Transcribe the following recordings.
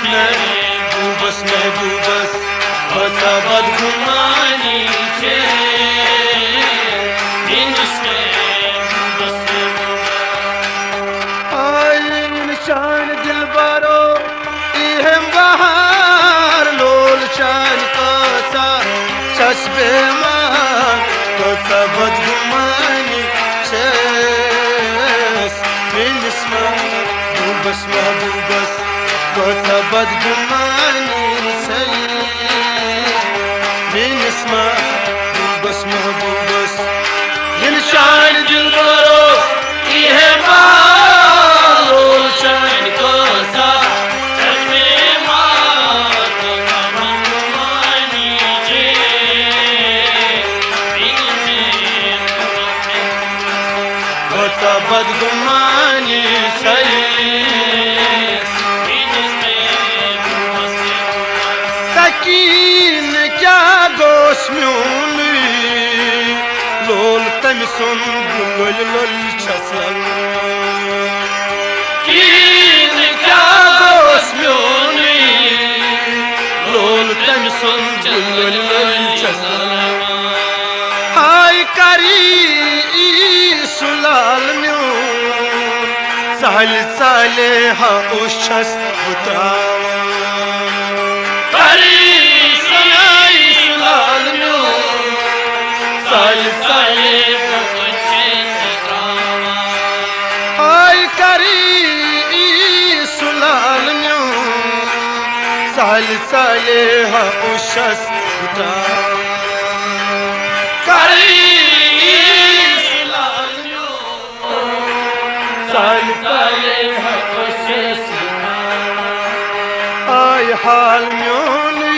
महबूबस होता बदगुमानी छे शान दिल बारो इहम बहार लोल शान का चश्मे मार होता बदगुमानी छे महबूबस होता बदगुमानी छे महबूबस दिल शान दिल बारो इहम बदगुमानी तकीन क्या गोश म्यूनी लोल तम सुन गुल लोल छसल कीन क्या गोश म्यूनी लोल तम सुन गुल लोल छसल हाय करी सुलाल साल साले हा उशस बुत्रावा करी सनाई सुलाल म्यो साल साले हा उशस बुत्रावा हाय करी सुलाल म्यो साल साले हा उशस बुत्रावा करी आय हाल म्योनी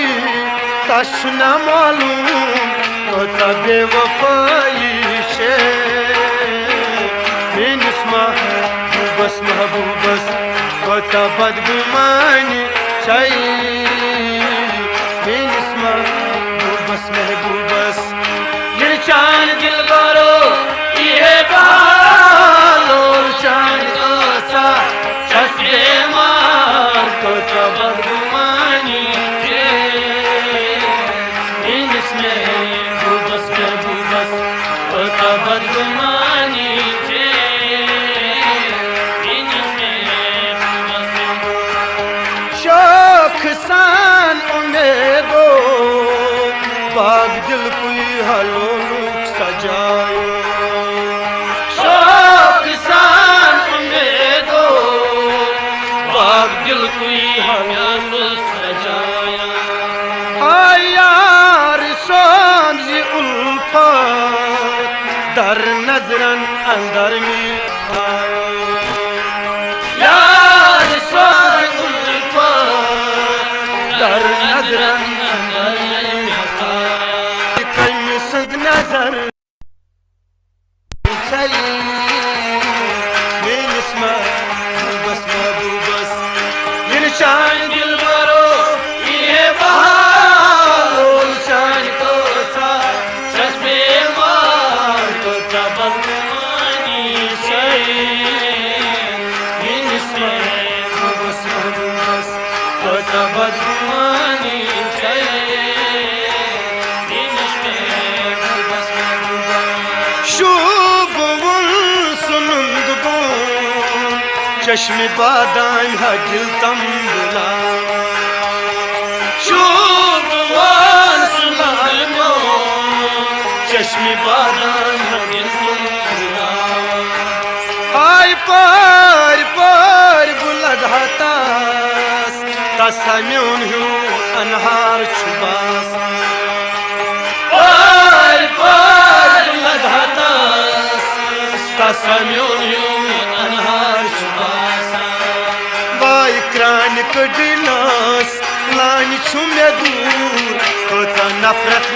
तशना मालूम होता बेवफाई शे महबूबस होता बदगुमानी महबूबस दिल चान दिल बारो ये बालो चान चश्मे मार होता बदगुमानी महबूबस होता बदगुमानी शौक सान उम्मीदो बाग दिल कोई हलो लुक सजायो शौक सान उम्मीदो बाग दिल कोई हलो लुक सजाया हाय यार सोंजी उल्फा दर नजरन अंदर में आया यार सोंजी उल्फा दर नजरन अंदर में आया कहीं सद नजर महबूबस दिल शान दिल बारो ये बहार शान को सा चश्मे मार होता बदगुमानी महबूबस होता बदगुमानी शुभ सुनंद चश्मे बादाम हा दिल तम बुला शुभ सुनाल मो चश्मे बादाम हा दिल तम बुला हाय पार पार बुलद हतास तसम्यून हूँ अनहार छुबास पार पार बुलद हतास तसम्यून हूँ अनहार छुबास क्रान कडिलास लान छु मे दूर होता नफरत